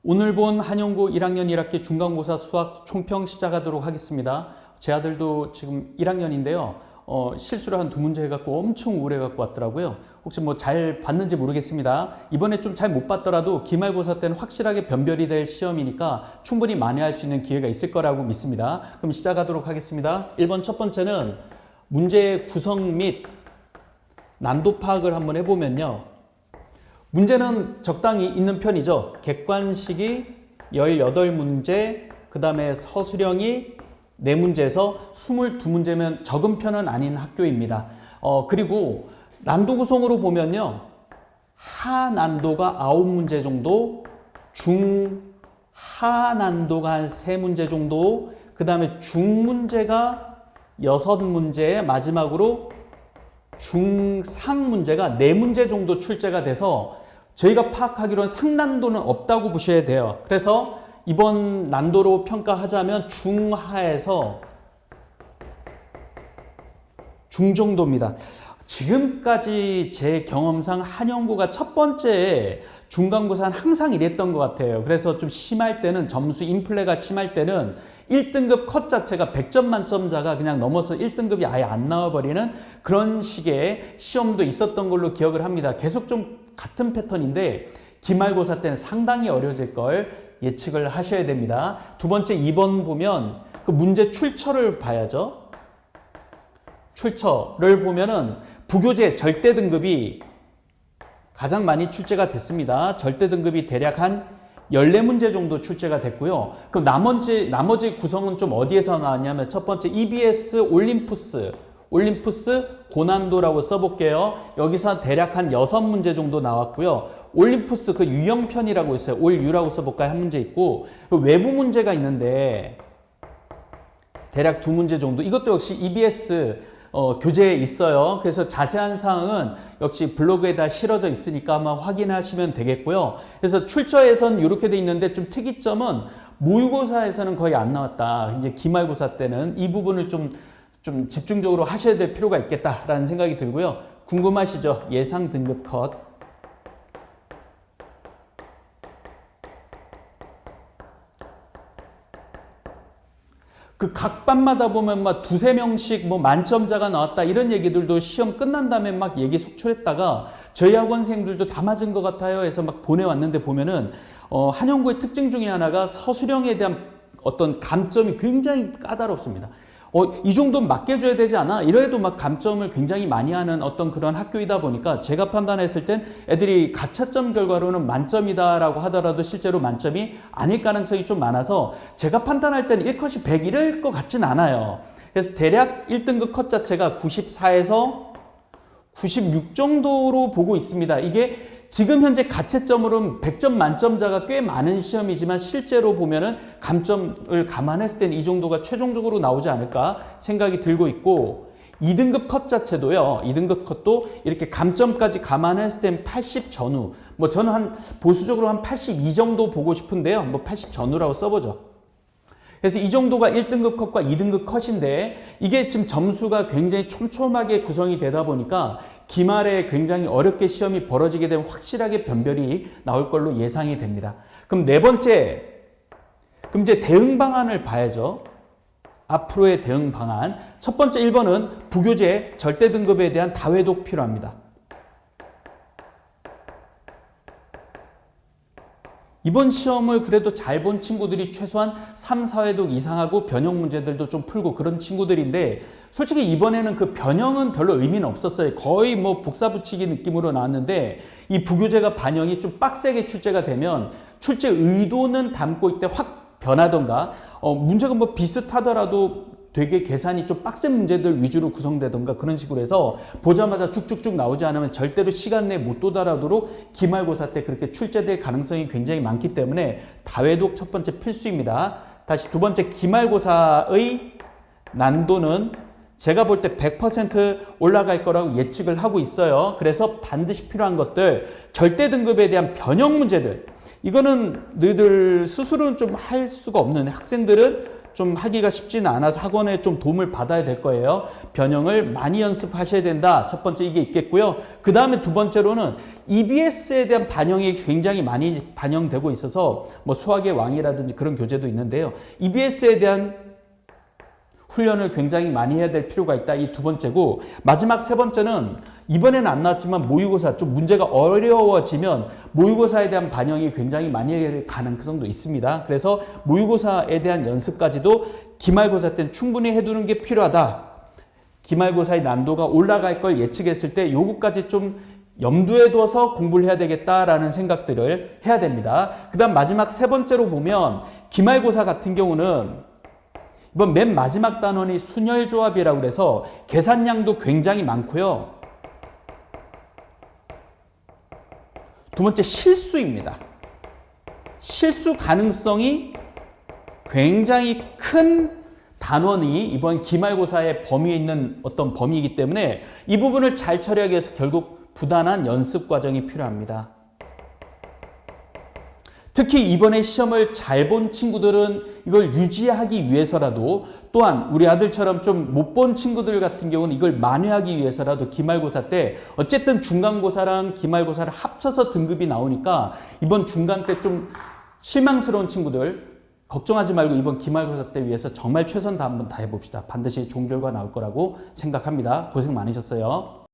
오늘 본 한영고 1학년 1학기 중간고사 수학 총평 시작하도록 하겠습니다. 제 아들도 지금 1학년인데요. 실수를 한 2문제 해갖고 엄청 우울해갖고 왔더라고요. 혹시 뭐 잘 봤는지 모르겠습니다. 이번에 좀 잘 못 봤더라도 기말고사 때는 확실하게 변별이 될 시험이니까 충분히 만회할 수 있는 기회가 있을 거라고 믿습니다. 그럼 시작하도록 하겠습니다. 1번 첫 번째는 문제의 구성 및 난도 파악을 한번 해보면요. 문제는 적당히 있는 편이죠. 객관식이 18문제, 그 다음에 서술형이 4문제에서 22문제면 적은 편은 아닌 학교입니다. 그리고 난도 구성으로 보면요. 하난도가 9문제 정도, 중하난도가 한 3문제 정도, 그 다음에 중문제가 6문제에 마지막으로 중상 문제가 4문제 정도 출제가 돼서 저희가 파악하기로는 상난도는 없다고 보셔야 돼요. 그래서 이번 난도로 평가하자면 중하에서 중 정도입니다. 지금까지 제 경험상 한영고가 첫 번째 중간고사는 항상 이랬던 것 같아요. 그래서 좀 심할 때는 점수 인플레가 심할 때는 1등급 컷 자체가 100점 만점자가 그냥 넘어서 1등급이 아예 안 나와버리는 그런 식의 시험도 있었던 걸로 기억을 합니다. 계속 좀 같은 패턴인데 기말고사 때는 상당히 어려워질 걸 예측을 하셔야 됩니다. 두 번째 2번 보면 그 문제 출처를 봐야죠. 출처를 보면은 부교재 절대 등급이 가장 많이 출제가 됐습니다. 절대 등급이 대략 한 14문제 정도 출제가 됐고요. 그럼 나머지 구성은 좀 어디에서 나왔냐면 첫 번째 EBS 올림푸스 고난도라고 써볼게요. 여기서 대략 한 6문제 정도 나왔고요. 올림푸스 그 유형편이라고 있어요. 올유라고 써볼까요? 한 문제 있고 외부 문제가 있는데 대략 2문제 정도. 이것도 역시 EBS 교재에 있어요. 그래서 자세한 사항은 역시 블로그에다 실어져 있으니까 한번 확인하시면 되겠고요. 그래서 출처에선 이렇게 돼 있는데 좀 특이점은 모의고사에서는 거의 안 나왔다. 이제 기말고사 때는 이 부분을 좀 집중적으로 하셔야 될 필요가 있겠다라는 생각이 들고요. 궁금하시죠? 예상 등급 컷. 그 각 반마다 보면 막 2-3명씩 뭐 만점자가 나왔다 이런 얘기들도 시험 끝난 다음에 막 얘기 속출했다가 저희 학원생들도 다 맞은 것 같아요 해서 막 보내왔는데 보면은 한영고의 특징 중에 하나가 서술형에 대한 어떤 감점이 굉장히 까다롭습니다. 이 정도는 맡겨줘야 되지 않아? 이래도 막 감점을 굉장히 많이 하는 어떤 그런 학교이다 보니까 제가 판단했을 땐 애들이 가차점 결과로는 만점이다라고 하더라도 실제로 만점이 아닐 가능성이 좀 많아서 제가 판단할 때는 1컷이 100 이럴 것 같진 않아요. 그래서 대략 1등급 컷 자체가 94에서 96 정도로 보고 있습니다. 이게 지금 현재 가채점으로는 100점 만점자가 꽤 많은 시험이지만 실제로 보면은 감점을 감안했을 때는 이 정도가 최종적으로 나오지 않을까 생각이 들고 있고 2등급 컷 자체도요. 2등급 컷도 이렇게 감점까지 감안했을 땐 80 전후. 뭐 저는 한 보수적으로 한 82 정도 보고 싶은데요. 뭐 80 전후라고 써보죠. 그래서 이 정도가 1등급 컷과 2등급 컷인데 이게 지금 점수가 굉장히 촘촘하게 구성이 되다 보니까 기말에 굉장히 어렵게 시험이 벌어지게 되면 확실하게 변별이 나올 걸로 예상이 됩니다. 그럼 네 번째, 그럼 이제 대응 방안을 봐야죠. 앞으로의 대응 방안. 첫 번째 1번은 부교재 절대 등급에 대한 다회독 필요합니다. 이번 시험을 그래도 잘 본 친구들이 최소한 3, 4회독 이상하고 변형 문제들도 좀 풀고 그런 친구들인데 솔직히 이번에는 그 변형은 별로 의미는 없었어요. 거의 뭐 복사 붙이기 느낌으로 나왔는데 이 부교재가 반영이 좀 빡세게 출제가 되면 출제 의도는 담고 있대 확 변하던가 문제가 뭐 비슷하더라도 되게 계산이 좀 빡센 문제들 위주로 구성되던가 그런 식으로 해서 보자마자 쭉쭉쭉 나오지 않으면 절대로 시간 내에 못 도달하도록 기말고사 때 그렇게 출제될 가능성이 굉장히 많기 때문에 다회독 첫 번째 필수입니다. 다시 두 번째 기말고사의 난도는 제가 볼 때 100% 올라갈 거라고 예측을 하고 있어요. 그래서 반드시 필요한 것들 절대 등급에 대한 변형 문제들 이거는 너희들 스스로는 좀 할 수가 없는 학생들은 좀 하기가 쉽지는 않아서 학원에 좀 도움을 받아야 될 거예요. 변형을 많이 연습하셔야 된다. 첫 번째 이게 있겠고요. 그 다음에 두 번째로는 EBS에 대한 반영이 굉장히 많이 반영되고 있어서 뭐 수학의 왕이라든지 그런 교재도 있는데요. EBS에 대한 훈련을 굉장히 많이 해야 될 필요가 있다. 이 두 번째고, 마지막 세 번째는 이번에는 안 나왔지만 모의고사 좀 문제가 어려워지면 모의고사에 대한 반영이 굉장히 많이 될 가능성도 있습니다. 그래서 모의고사에 대한 연습까지도 기말고사 때는 충분히 해두는 게 필요하다. 기말고사의 난도가 올라갈 걸 예측했을 때 요거까지 좀 염두에 둬서 공부를 해야 되겠다라는 생각들을 해야 됩니다. 그 다음 마지막 세 번째로 보면 기말고사 같은 경우는 이번 맨 마지막 단원이 순열조합이라고 그래서 계산량도 굉장히 많고요. 두 번째 실수입니다. 실수 가능성이 굉장히 큰 단원이 이번 기말고사의 범위에 있는 어떤 범위이기 때문에 이 부분을 잘 처리하기 위해서 결국 부단한 연습 과정이 필요합니다. 특히 이번에 시험을 잘 본 친구들은 이걸 유지하기 위해서라도, 또한 우리 아들처럼 좀 못 본 친구들 같은 경우는 이걸 만회하기 위해서라도 기말고사 때 어쨌든 중간고사랑 기말고사를 합쳐서 등급이 나오니까 이번 중간 때 좀 실망스러운 친구들 걱정하지 말고 이번 기말고사 때 위해서 정말 최선 다 한번 다 해봅시다. 반드시 좋은 결과 나올 거라고 생각합니다. 고생 많으셨어요.